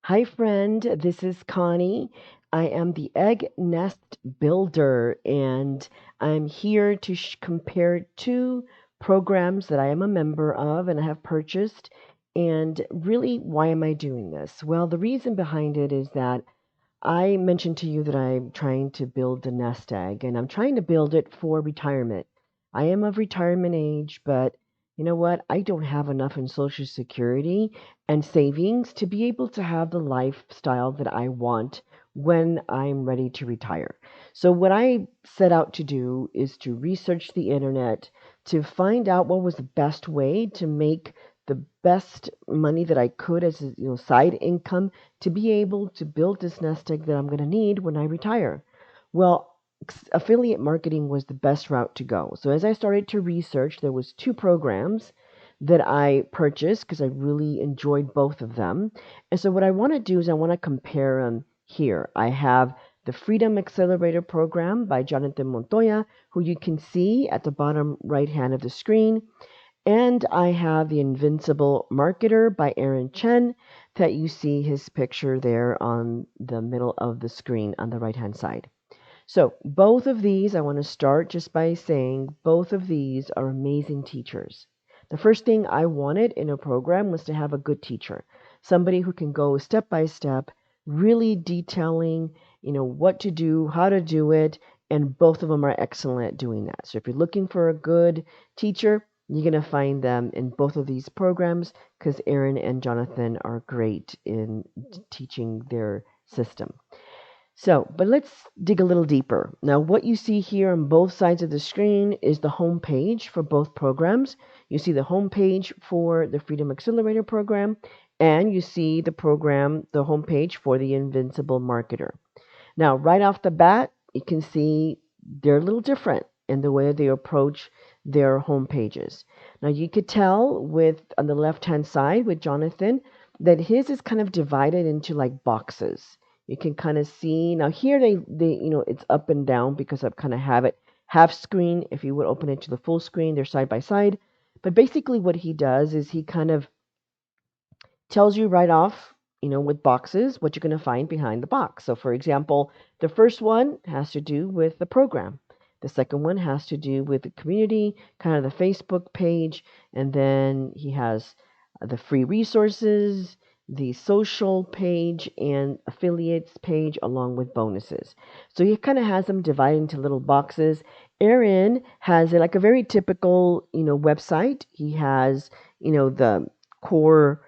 Hi, friend. This is Connie. I am the egg nest builder, and I'm here to compare two programs that I am a member of and I have purchased. And really, why am I doing this? Well, the reason behind it is that I mentioned to you that I'm trying to build a nest egg, and I'm trying to build it for retirement. I am of retirement age, but you know what? I don't have enough in Social Security and savings to be able to have the lifestyle that I want when I'm ready to retire. So, what I set out to do is to research the internet to find out what was the best way to make the best money that I could as a side income to be able to build this nest egg that I'm going to need when I retire. Well, affiliate marketing was the best route to go. So as I started to research, there was two programs that I purchased because I really enjoyed both of them. And so what I want to do is I want to compare them here. I have the Freedom Accelerator program by Jonathan Montoya, who you can see at the bottom right hand of the screen. And I have the Invincible Marketer by Aaron Chen that you see his picture there on the middle of the screen on the right hand side. So both of these, I want to start just by saying both of these are amazing teachers. The first thing I wanted in a program was to have a good teacher, somebody who can go step by step, really detailing, what to do, how to do it, and both of them are excellent at doing that. So if you're looking for a good teacher, you're going to find them in both of these programs because Aaron and Jonathan are great in teaching their system. So, but let's dig a little deeper. Now, what you see here on both sides of the screen is the home page for both programs. You see the home page for the Freedom Accelerator program, and you see the home page for the Invincible Marketer. Now, right off the bat, you can see they're a little different in the way they approach their home pages. Now, you could tell with on the left-hand side with Jonathan that his is kind of divided into like boxes. You can kind of see now here they it's up and down because I kind of have it half screen. If you would open it to the full screen, they're side by side. But basically, what he does is he kind of tells you right off, with boxes, what you're going to find behind the box. So, for example, the first one has to do with the program. The second one has to do with the community, kind of the Facebook page, and then he has the free resources, the social page, and affiliates page, along with bonuses. So he kind of has them divided into little boxes. Aaron has like a very typical, website. He has, the core,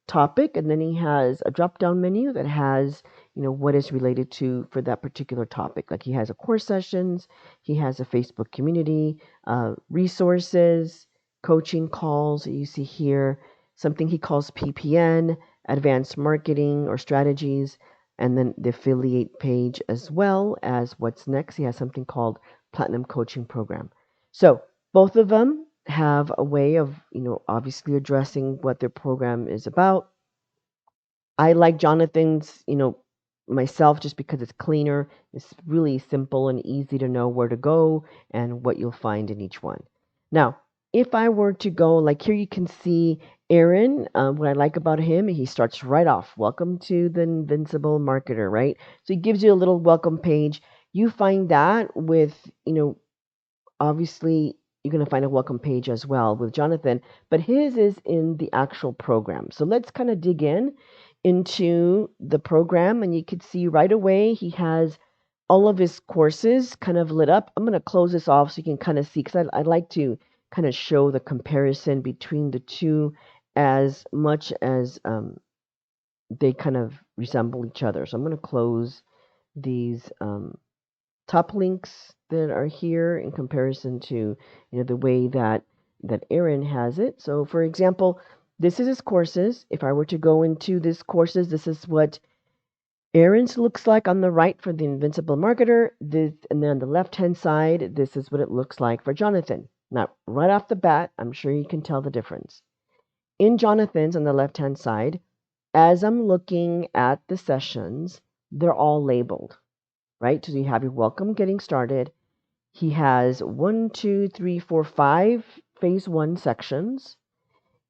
topic, and then he has a drop down menu that has what is related to for that particular topic. Like he has a course sessions, he has a Facebook community, resources, coaching calls that you see here, something he calls PPN, advanced marketing or strategies, and then the affiliate page as well as what's next. He has something called platinum coaching program. So both of them have a way of, obviously addressing what their program is about. I like Jonathan's, myself just because it's cleaner. It's really simple and easy to know where to go and what you'll find in each one. Now, if I were to go, like here you can see Aaron, what I like about him, he starts right off. Welcome to the Invincible Marketer, right? So he gives you a little welcome page. You find that with, obviously you're going to find a welcome page as well with Jonathan, but his is in the actual program. So let's kind of dig into the program, and you can see right away he has all of his courses kind of lit up. I'm going to close this off so you can kind of see because I'd like to kind of show the comparison between the two as much as they kind of resemble each other. So I'm going to close these top links that are here in comparison to the way that Aaron has it. So for example, this is his courses. If I were to go into this courses, this is what Aaron's looks like on the right for the Invincible Marketer. This, and then on the left hand side, this is what it looks like for Jonathan. Now, right off the bat, I'm sure you can tell the difference. In Jonathan's on the left hand side, as I'm looking at the sessions, they're all labeled, right? So you have your welcome getting started. He has 1, 2, 3, 4, 5 phase 1 sections.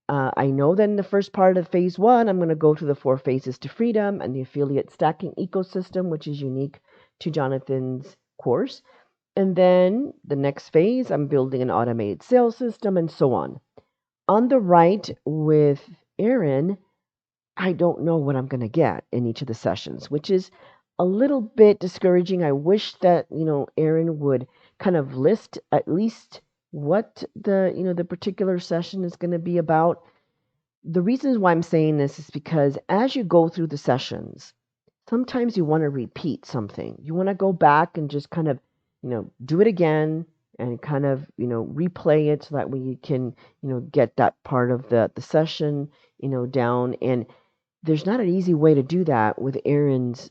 I know that in the first part of phase one, I'm going to go through the 4 phases to freedom and the affiliate stacking ecosystem, which is unique to Jonathan's course. And then the next phase, I'm building an automated sales system and so on. On the right with Aaron, I don't know what I'm going to get in each of the sessions, which is a little bit discouraging. I wish that, Aaron would kind of list at least what the particular session is going to be about. The reasons why I'm saying this is because as you go through the sessions, sometimes you want to repeat something. You want to go back and just kind of, do it again and kind of, replay it so that way you can, get that part of the session, down. And there's not an easy way to do that with Aaron's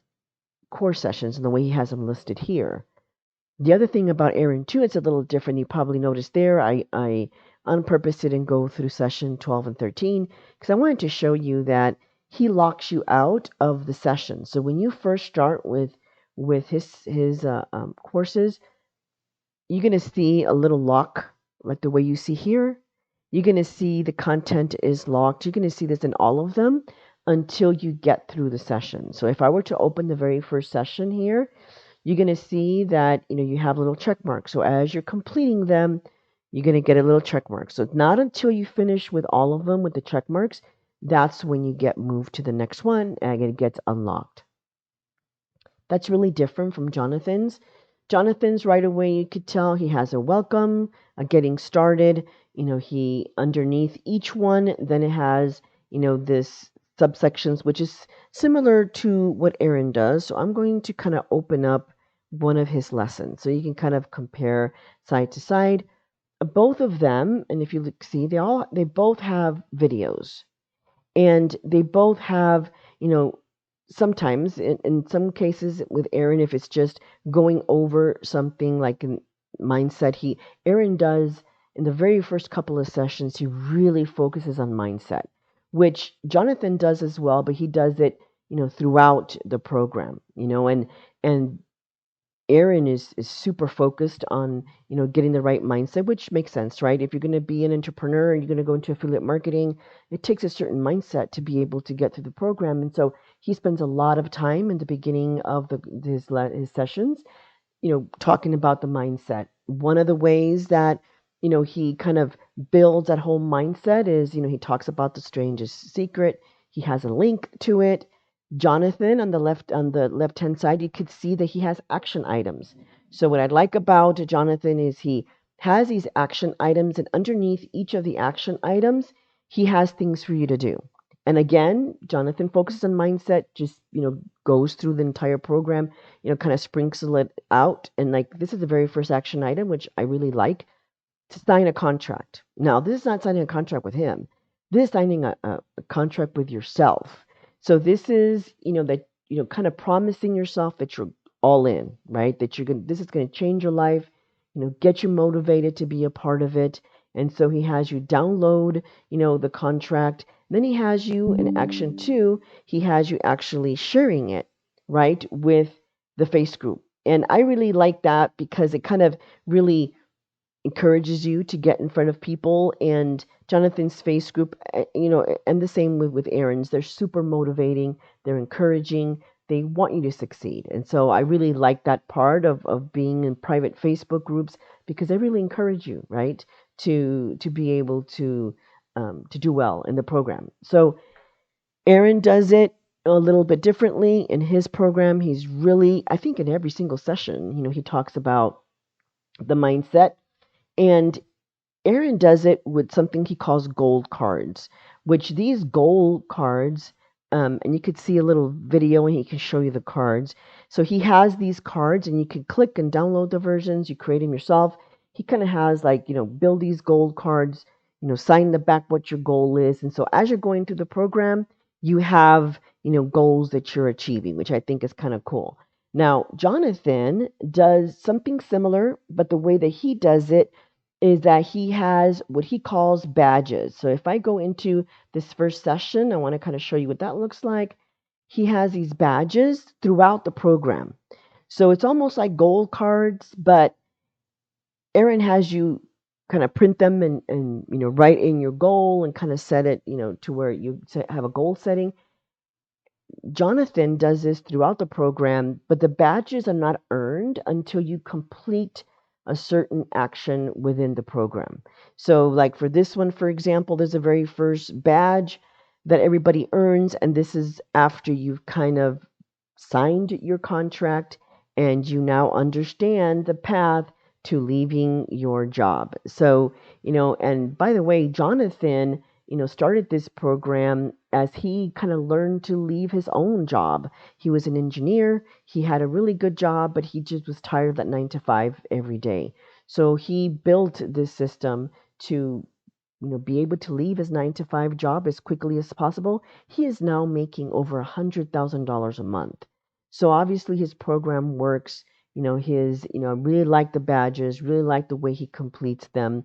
core sessions and the way he has them listed here. The other thing about Aaron too, it's a little different. You probably noticed there, I on purpose didn't go through session 12 and 13 because I wanted to show you that he locks you out of the session. So when you first start with his courses, you're going to see a little lock, like the way you see here. You're going to see the content is locked. You're going to see this in all of them until you get through the session. So if I were to open the very first session here, you're going to see that you have a little check mark. So as you're completing them, you're going to get a little check mark. So it's not until you finish with all of them with the check marks, that's when you get moved to the next one and it gets unlocked. That's really different from Jonathan's. Jonathan's right away you could tell he has a welcome, a getting started. He underneath each one, then it has, this subsections, which is similar to what Aaron does. So I'm going to kind of open up one of his lessons so you can kind of compare side to side. Both of them, and if you see, they both have videos and they both have, sometimes in some cases with Aaron, if it's just going over something like in mindset, Aaron does in the very first couple of sessions, he really focuses on mindset, which Jonathan does as well, but he does it, throughout the program, and Aaron is super focused on, getting the right mindset, which makes sense, right? If you're going to be an entrepreneur and you're going to go into affiliate marketing, it takes a certain mindset to be able to get through the program. And so he spends a lot of time in the beginning of his sessions, talking about the mindset. One of the ways that, he kind of builds that whole mindset is, he talks about the strangest secret. He has a link to it. Jonathan on the left hand side, you could see that he has action items. So what I like about Jonathan is he has these action items, and underneath each of the action items, he has things for you to do. And again, Jonathan focuses on mindset, just, goes through the entire program, kind of sprinkles it out. And like this is the very first action item, which I really like, to sign a contract. Now, this is not signing a contract with him. This is signing a contract with yourself. So this is, that, kind of promising yourself that you're all in, right? That this is going to change your life, get you motivated to be a part of it. And so he has you download, the contract. Then he has you in action two, he has you actually sharing it, right, with the face group. And I really like that because it kind of really encourages you to get in front of people. And Jonathan's face group, and the same with Aaron's, they're super motivating, they're encouraging, they want you to succeed. And so I really like that part of being in private Facebook groups because they really encourage you, right, to be able to do well in the program. So Aaron does it a little bit differently in his program. He's really, I think in every single session, he talks about the mindset. And Aaron does it with something he calls gold cards, which these gold cards, and you could see a little video and he can show you the cards. So he has these cards and you can click and download the versions, you create them yourself. He kind of has like, build these gold cards, sign the back what your goal is. And so as you're going through the program, you have, goals that you're achieving, which I think is kind of cool. Now, Jonathan does something similar, but the way that he does it is that he has what he calls badges. So if I go into this first session, I want to kind of show you what that looks like. He has these badges throughout the program. So it's almost like gold cards, but Aaron has you kind of print them and write in your goal and kind of set it, to where you have a goal setting. Jonathan does this throughout the program, but the badges are not earned until you complete a certain action within the program. So, like for this one, for example, there's a very first badge that everybody earns, and this is after you've kind of signed your contract and you now understand the path to leaving your job. So, and by the way, Jonathan, started this program as he kind of learned to leave his own job. He was an engineer. He had a really good job, but he just was tired of that 9 to 5 every day. So he built this system to be able to leave his 9 to 5 job as quickly as possible. He is now making over $100,000 a month. So obviously his program works. I really like the badges, really like the way he completes them,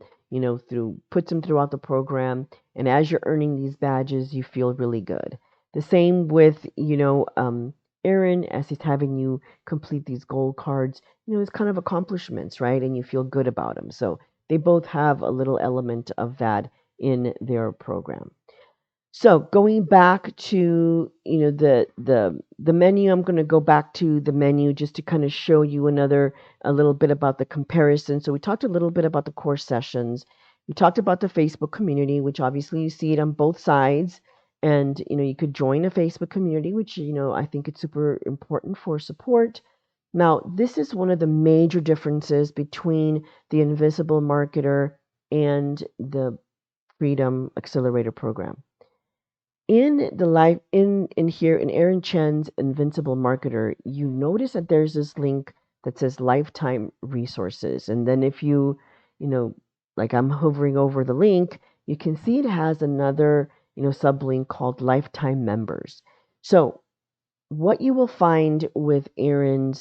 puts them throughout the program. And as you're earning these badges, you feel really good. The same with, Aaron, as he's having you complete these gold cards, it's kind of accomplishments, right? And you feel good about them. So they both have a little element of that in their program. So going back to the menu, I'm going to go back to the menu just to kind of show you a little bit about the comparison. So we talked a little bit about the course sessions. We talked about the Facebook community, which obviously you see it on both sides. And you could join a Facebook community, which I think it's super important for support. Now, this is one of the major differences between the Invincible Marketer and the Freedom Accelerator program. In the life in here in Aaron Chen's Invincible Marketer, you notice that there's this link that says lifetime resources. And then if you know, like I'm hovering over the link, you can see it has another, sublink called lifetime members. So what you will find with Aaron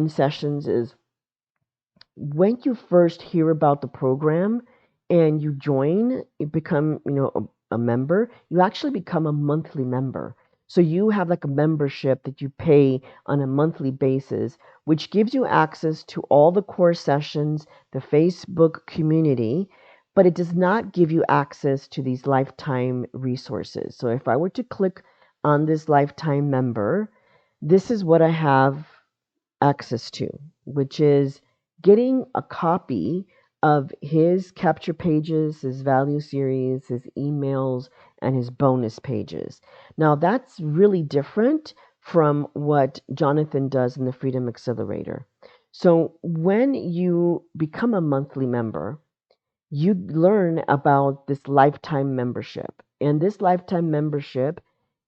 sessions is when you first hear about the program and you join, you become, a member, you actually become a monthly member. So you have like a membership that you pay on a monthly basis, which gives you access to all the course sessions, the Facebook community, but it does not give you access to these lifetime resources. So if I were to click on this lifetime member, this is what I have access to, which is getting a copy of his capture pages, his value series, his emails, and his bonus pages. Now, that's really different from what Jonathan does in the Freedom Accelerator. So, when you become a monthly member, you learn about this lifetime membership. And this lifetime membership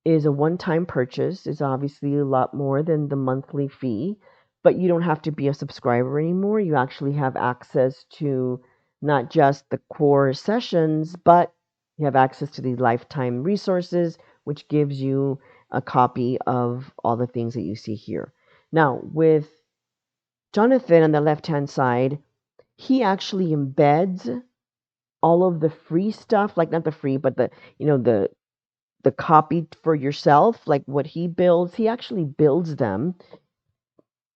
is a one-time purchase. It's obviously a lot more than the monthly fee, but you don't have to be a subscriber anymore. You actually have access to not just the core sessions, but you have access to these lifetime resources, which gives you a copy of all the things that you see here. Now, with Jonathan on the left-hand side, he actually embeds all of the free stuff, like not the free, but the copy for yourself, like what he builds, he actually builds them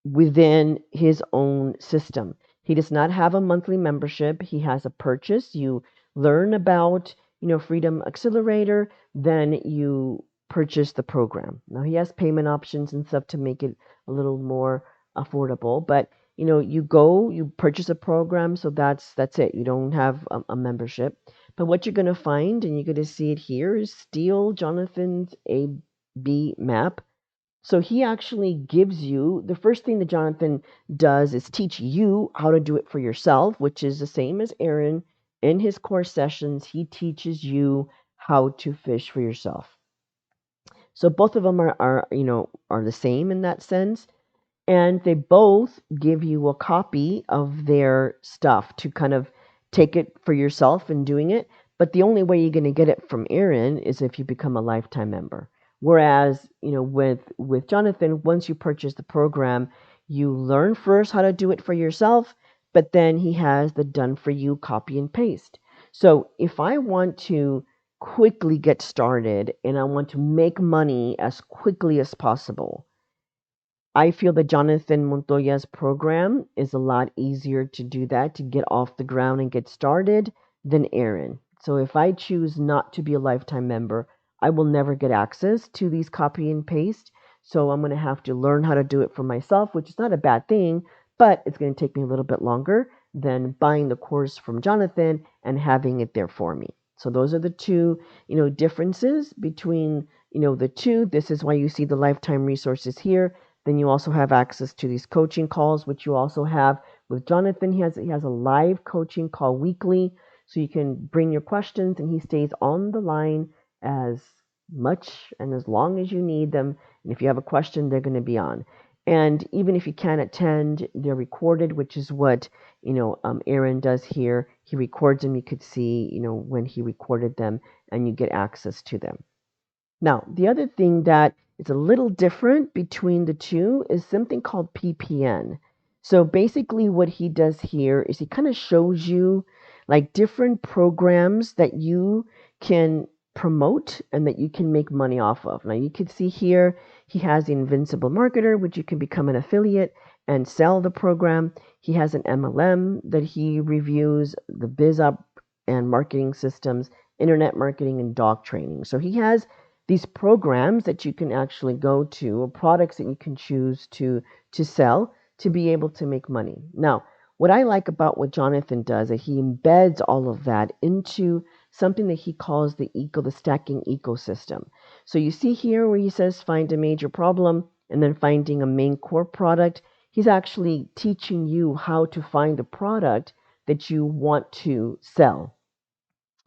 within his own system. He does not have a monthly membership. He has a purchase. You learn about, Freedom Accelerator, then you purchase the program. Now he has payment options and stuff to make it a little more affordable, but you purchase a program, so that's it. You don't have a membership. But what you're going to find, and you're going to see it here, is Steal Jonathan's A-B map. So he actually gives you the first thing that Jonathan does is teach you how to do it for yourself, which is the same as Aaron. In his course sessions, he teaches you how to fish for yourself. So both of them are the same in that sense, and they both give you a copy of their stuff to kind of take it for yourself and doing it. But the only way you're going to get it from Aaron is if you become a lifetime member. Whereas, with Jonathan, once you purchase the program, you learn first how to do it for yourself, but then he has the done for you copy and paste. So if I want to quickly get started and I want to make money as quickly as possible, I feel that Jonathan Montoya's program is a lot easier to do that, to get off the ground and get started than Aaron. So if I choose not to be a lifetime member, I will never get access to these copy and paste. So I'm going to have to learn how to do it for myself, which is not a bad thing, but it's going to take me a little bit longer than buying the course from Jonathan and having it there for me. So those are the two, differences between, the two. This is why you see the lifetime resources here. Then you also have access to these coaching calls, which you also have with Jonathan. He has a live coaching call weekly, so you can bring your questions, and he stays on the line as much and as long as you need them. And if you have a question, they're going to be on. And even if you can't attend, they're recorded, which is what Aaron does here. He records them. You could see when he recorded them, and you get access to them. Now, the other thing that is a little different between the two is something called PPN. So basically, what he does here is he kind of shows you like different programs that you can promote and that you can make money off of. Now, you can see here he has the Invincible Marketer, which you can become an affiliate and sell the program. He has an MLM that he reviews, the BizUp and marketing systems, internet marketing, and dog training. So he has these programs that you can actually go to, or products that you can choose to sell to be able to make money. Now, what I like about what Jonathan does is he embeds all of that into something that he calls the stacking ecosystem. So you see here where he says find a major problem and then finding a main core product. He's actually teaching you how to find the product that you want to sell.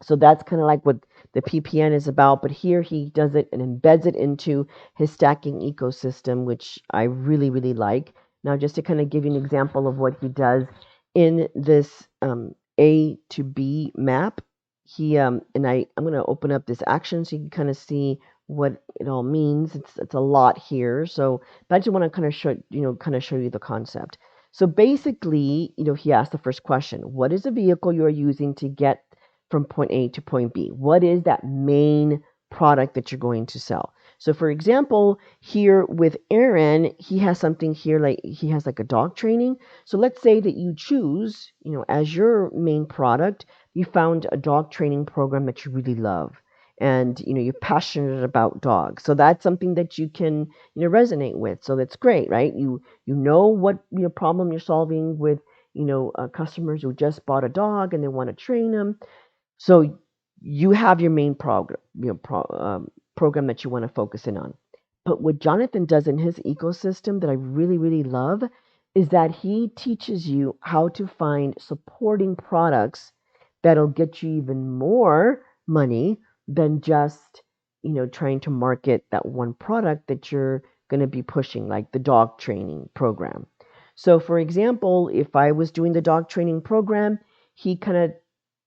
So that's kind of like what the PPN is about, but here he does it and embeds it into his stacking ecosystem, which I really, really like. Now, just to kind of give you an example of what he does in this A to B map, I'm going to open up this action so you can kind of see what it all means. It's a lot here, so but I just want to kind of show you the concept. So basically, he asked the first question: what is the vehicle you are using to get from point A to point B? What is that main product that you're going to sell? So for example, here with Aaron, he has something here like he has like a dog training. So let's say that you choose, as your main product, you found a dog training program that you really love. And you're passionate about dogs, so that's something that you can resonate with. So that's great, right? You know what problem you're solving with customers who just bought a dog and they want to train them. So you have your main program that you want to focus in on. But what Jonathan does in his ecosystem that I really, really love is that he teaches you how to find supporting products that'll get you even more money than just, trying to market that one product that you're going to be pushing, like the dog training program. So, for example, if I was doing the dog training program, he kind of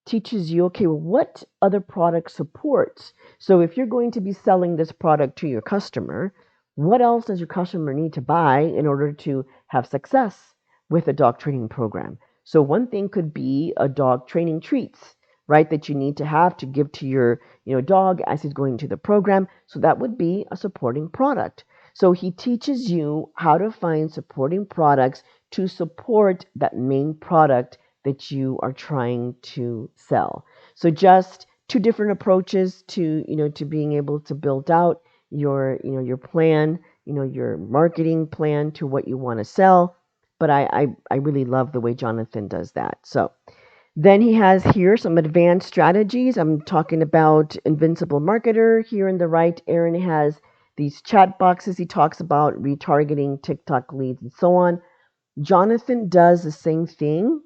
teaches you, okay, well, what other product supports? So if you're going to be selling this product to your customer, what else does your customer need to buy in order to have success with a dog training program? So one thing could be a dog training treats, right, that you need to have to give to your dog as he's going to the program. So that would be a supporting product. So he teaches you how to find supporting products to support that main product that you are trying to sell. So just two different approaches to being able to build out your plan, your marketing plan to what you want to sell. But I really love the way Jonathan does that. So then he has here some advanced strategies. I'm talking about Invincible Marketer here in the right. Aaron has these chat boxes. He talks about retargeting TikTok leads and so on. Jonathan does the same thing,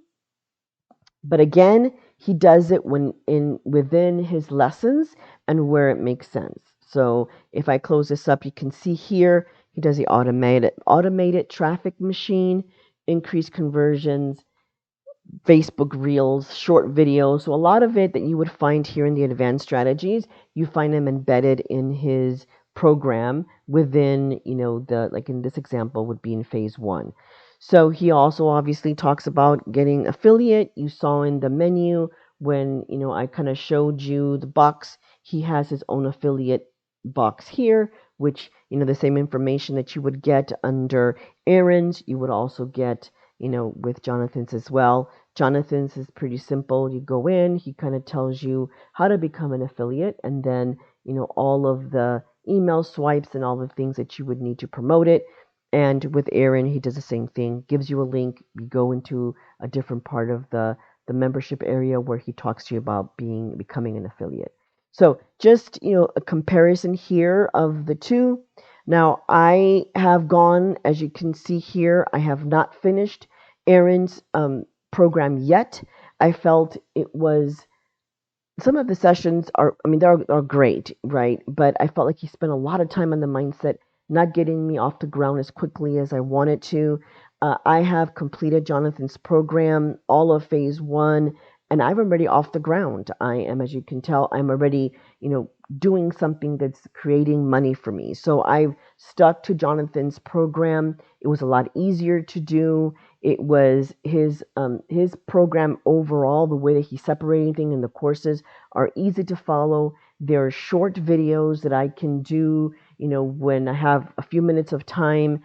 but again, he does it within his lessons and where it makes sense. So if I close this up, you can see here he does the automated traffic machine, increase conversions, Facebook Reels, short videos. So a lot of it that you would find here in the advanced strategies, you find them embedded in his program within, like in this example would be in phase 1. So he also obviously talks about getting affiliate. You saw in the menu when, I kind of showed you the box, he has his own affiliate box here which, the same information that you would get under Aaron's, you would also get, with Jonathan's as well. Jonathan's is pretty simple. You go in, he kind of tells you how to become an affiliate, and then, all of the email swipes and all the things that you would need to promote it. And with Aaron, he does the same thing, gives you a link, you go into a different part of the membership area where he talks to you about becoming an affiliate. So just, a comparison here of the two. Now I have gone, as you can see here, I have not finished Aaron's program yet. I felt it was some of the sessions are, I mean, are great, right? But I felt like he spent a lot of time on the mindset, not getting me off the ground as quickly as I wanted to. I have completed Jonathan's program, all of phase one, and I'm already off the ground. I am, as you can tell, I'm already, doing something that's creating money for me. So I've stuck to Jonathan's program. It was a lot easier to do. It was his program overall, the way that he separated things in the courses are easy to follow. There are short videos that I can do, when I have a few minutes of time.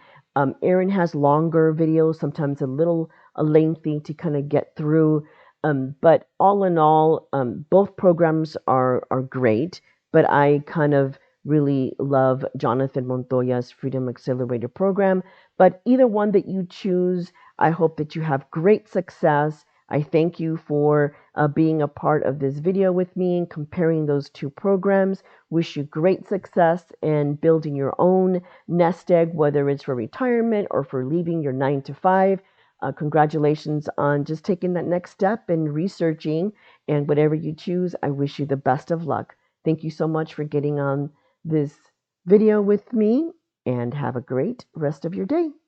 Aaron has longer videos, sometimes a little lengthy to kind of get through. But all in all, both programs are great. But I kind of really love Jonathan Montoya's Freedom Accelerator program. But either one that you choose, I hope that you have great success. I thank you for being a part of this video with me and comparing those two programs. Wish you great success in building your own nest egg, whether it's for retirement or for leaving your 9 to 5. Congratulations on just taking that next step and researching. And whatever you choose, I wish you the best of luck. Thank you so much for getting on this video with me, and have a great rest of your day.